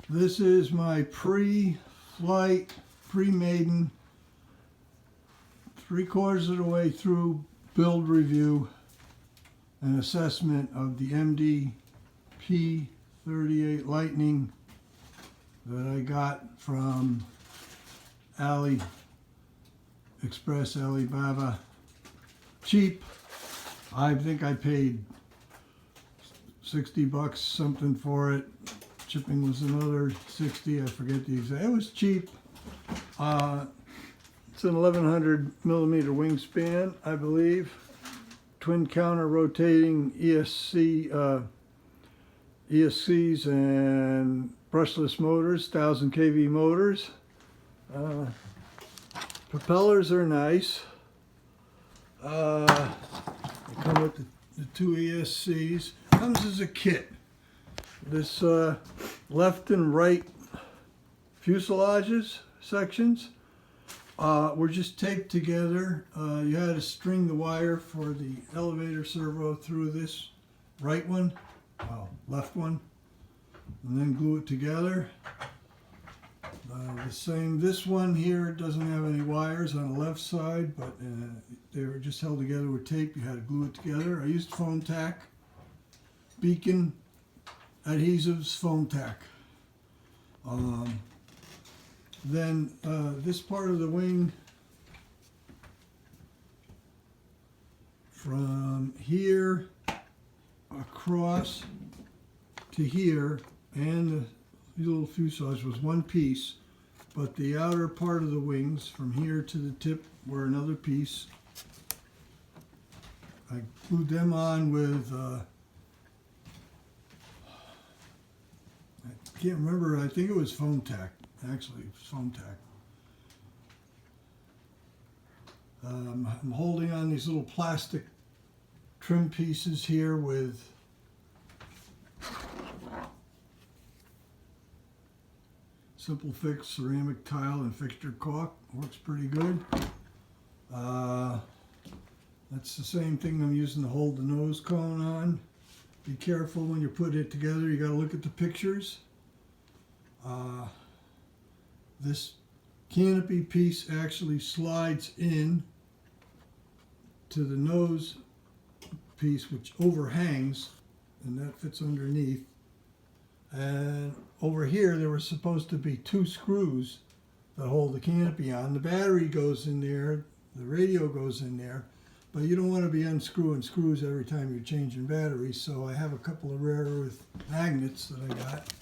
This is my pre-flight, pre-maiden, 3/4 of the way through build review and assessment of the MD P-38 Lightning that I got from Express Alibaba. Cheap. I think I paid $60 something for it. Shipping was another 60. I forget the exact. It was cheap. It's an 1100 millimeter wingspan, I believe. Twin counter rotating ESCs and brushless motors, 1000 kV motors. Propellers are nice. They come with the two ESCs. Comes as a kit. This left and right fuselages sections were just taped together. You had to string the wire for the elevator servo through this right one, left one, and then glue it together. The same, this one here doesn't have any wires on the left side, but they were just held together with tape. You had to glue it together. I used foam tack, beacon adhesives, foam tack. Then this part of the wing, from here across to here, and the little fuselage was one piece, but the outer part of the wings from here to the tip were another piece. I glued them on with I can't remember, I think it was foam tack. Actually, it was foam tack. I'm holding on these little plastic trim pieces here with Simple Fix ceramic tile and fixture caulk. Works pretty good. That's the same thing I'm using to hold the nose cone on. Be careful when you put it together. You got to look at the pictures. This canopy piece actually slides in to the nose piece, which overhangs, and that fits underneath. And over here there were supposed to be two screws that hold the canopy on. The battery goes in there, the radio goes in there, but you don't want to be unscrewing screws every time you're changing batteries, so I have a couple of rare earth magnets that I got,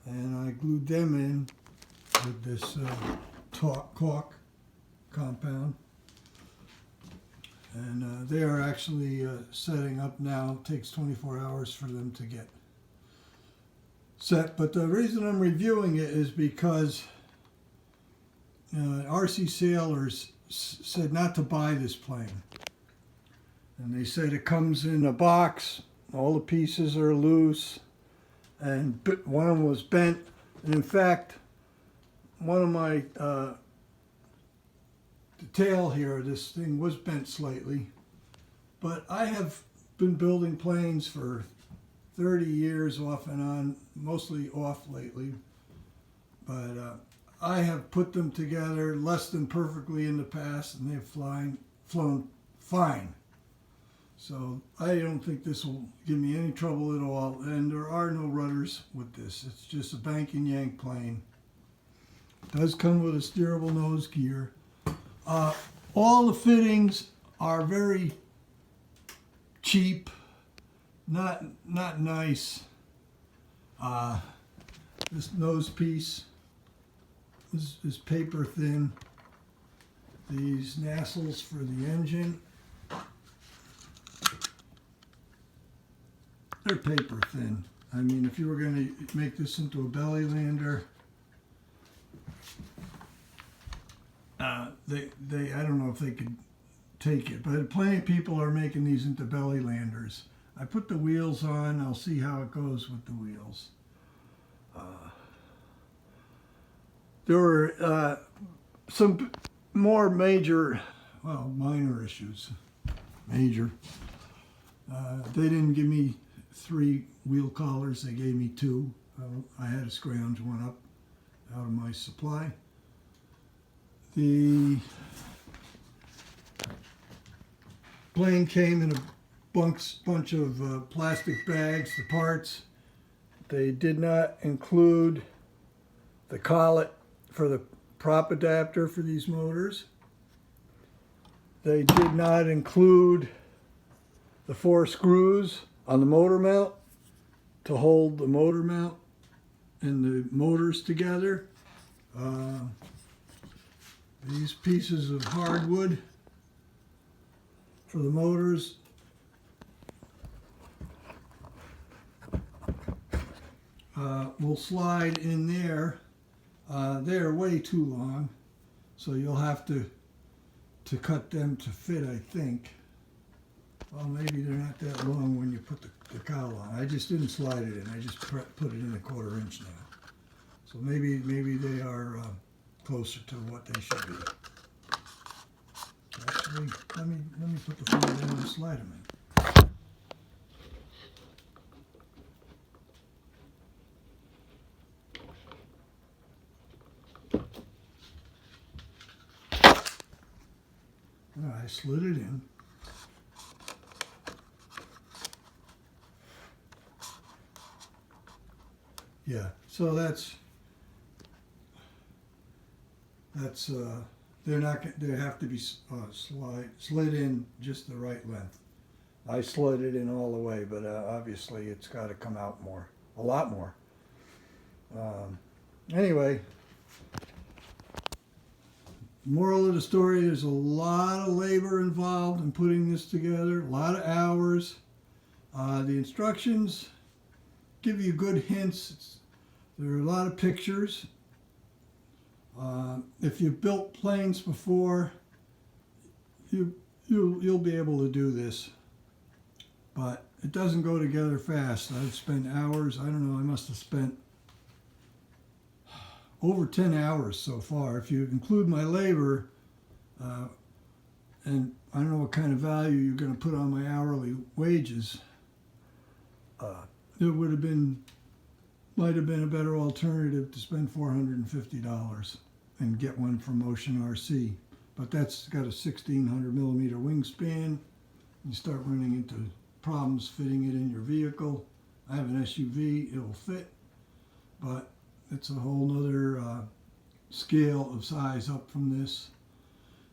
and I glued them in with this caulk compound. And they are actually setting up now. It takes 24 hours for them to get set. But the reason I'm reviewing it is because RC Sailors said not to buy this plane. And they said it comes in a box, all the pieces are loose, and one of them was bent. And in fact, one of my the tail here, this thing was bent slightly, but I have been building planes for 30 years off and on, mostly off lately, but I have put them together less than perfectly in the past, and they've flown fine. So I don't think this will give me any trouble at all, and there are no rudders with this. It's just a bank and yank plane. It does come with a steerable nose gear. All the fittings are very cheap, not nice. This nose piece is paper thin. These nacelles for the engine, they're paper thin. I mean, if you were going to make this into a belly lander, I don't know if they could take it, but plenty of people are making these into belly landers. I put the wheels on. I'll see how it goes with the wheels. There were some more major, well, minor issues. Major. They didn't give me 3 wheel collars. They gave me 2. I had to scrounge one up out of my supply. The plane came in a bunch of plastic bags, the parts. They did not include the collet for the prop adapter for these motors. They did not include the 4 screws on the motor mount to hold the motor mount and the motors together. These pieces of hardwood for the motors will slide in there. They're way too long, so you'll have to cut them to fit, I think. Well, maybe they're not that long when you put the cowl on. I just didn't slide it in. I just put it in a 1/4 inch now. So maybe they are closer to what they should be. Actually, let me put the phone down and slide them in. I slid it in. Yeah, so that's they have to be slid in just the right length. I slid it in all the way, but obviously it's got to come out more, a lot more. Anyway, moral of the story, there's a lot of labor involved in putting this together, a lot of hours. The instructions give you good hints. There are a lot of pictures. If you've built planes before, you'll be able to do this, but it doesn't go together fast. I've spent hours. I don't know. I must have spent over 10 hours so far. If you include my labor, and I don't know what kind of value you're going to put on my hourly wages, it might have been a better alternative to spend $450 and get one from Ocean RC. But that's got a 1600 millimeter wingspan. You start running into problems fitting it in your vehicle. I have an SUV, it'll fit, but it's a whole nother scale of size up from this.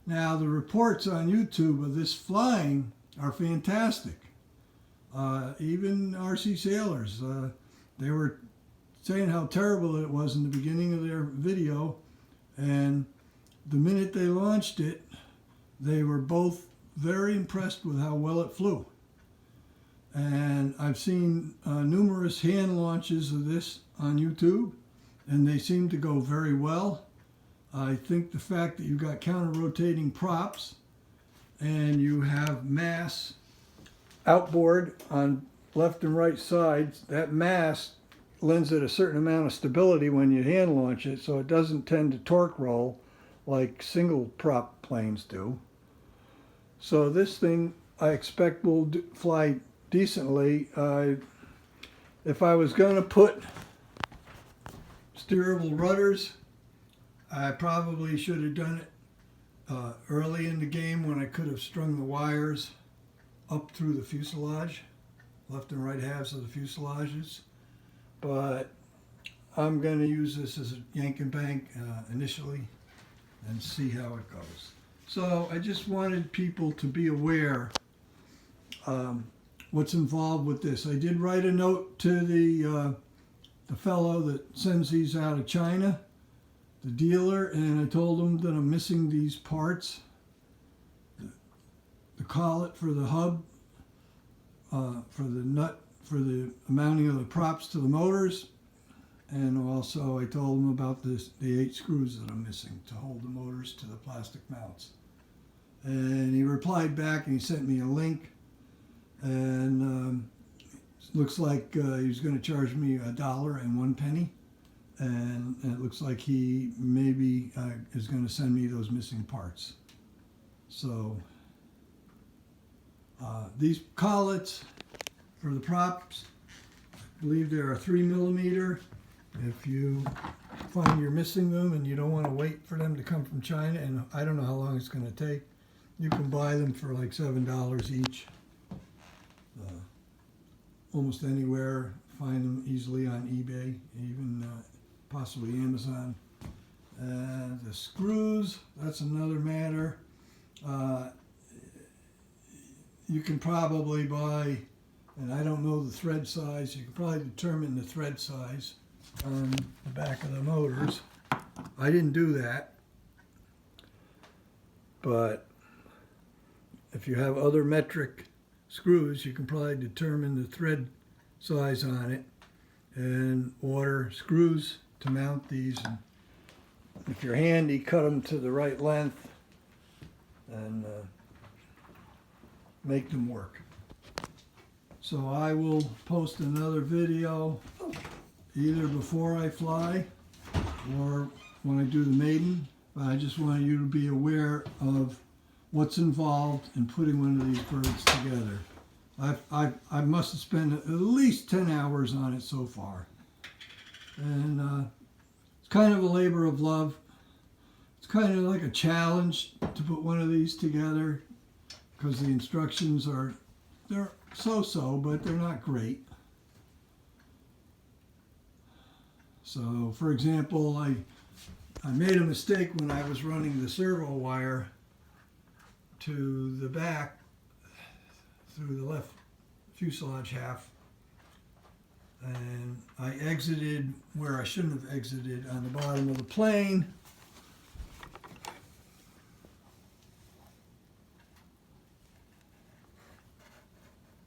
Now, the reports on YouTube of this flying are fantastic. Even RC sailors, they were saying how terrible it was in the beginning of their video, and the minute they launched it, they were both very impressed with how well it flew. And I've seen numerous hand launches of this on YouTube, and they seem to go very well. I think the fact that you've got counter-rotating props and you have mass outboard on left and right sides, that mass lends it a certain amount of stability when you hand launch it, so it doesn't tend to torque roll like single prop planes do. So this thing I expect will fly decently. If I was going to put steerable rudders, I probably should have done it early in the game when I could have strung the wires up through the fuselage, left and right halves of the fuselages. But I'm going to use this as a yank and bank initially and see how it goes. So I just wanted people to be aware what's involved with this. I did write a note to the fellow that sends these out of China, the dealer, and I told him that I'm missing these parts, the collet for the hub, for the nut for the mounting of the props to the motors, and also I told him about the 8 screws that I'm missing to hold the motors to the plastic mounts. And he replied back and he sent me a link, and looks like he's going to charge me $1.01, and it looks like he maybe is going to send me those missing parts. So these collets for the props, believe there are 3mm. If you find you're missing them and you don't want to wait for them to come from China, and I don't know how long it's going to take, you can buy them for like $7 each. Almost anywhere. Find them easily on eBay, even possibly Amazon. The screws, that's another matter. You can probably buy, and I don't know the thread size, you can probably determine the thread size on the back of the motors. I didn't do that, but if you have other metric screws, you can probably determine the thread size on it and order screws to mount these. And if you're handy, cut them to the right length and make them work. So I will post another video either before I fly or when I do the maiden, but I just want you to be aware of what's involved in putting one of these birds together. I must have spent at least 10 hours on it so far. And it's kind of a labor of love. It's kind of like a challenge to put one of these together because the instructions they're so-so, but they're not great. So, for example, I made a mistake when I was running the servo wire to the back through the left fuselage half, and I exited where I shouldn't have exited on the bottom of the plane.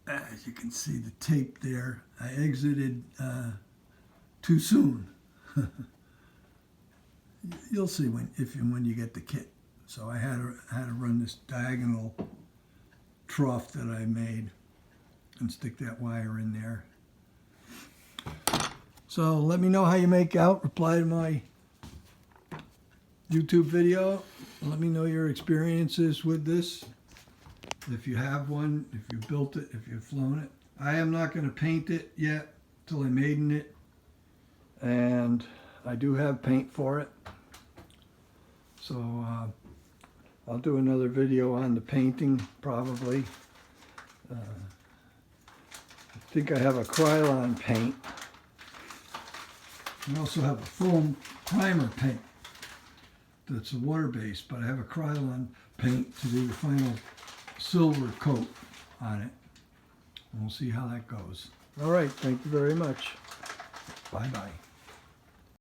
As you can see the tape there, I exited too soon. You'll see when you get the kit. So I had to run this diagonal trough that I made and stick that wire in there. So let me know how you make out. Reply to my YouTube video. Let me know your experiences with this. If you have one, if you built it, if you've flown it. I am not going to paint it yet till I maiden it. And I do have paint for it. So I'll do another video on the painting probably. I think I have a Krylon paint. I also have a foam primer paint that's a water-based, but I have a Krylon paint to do the final silver coat on it. And we'll see how that goes. All right, thank you very much. Bye-bye.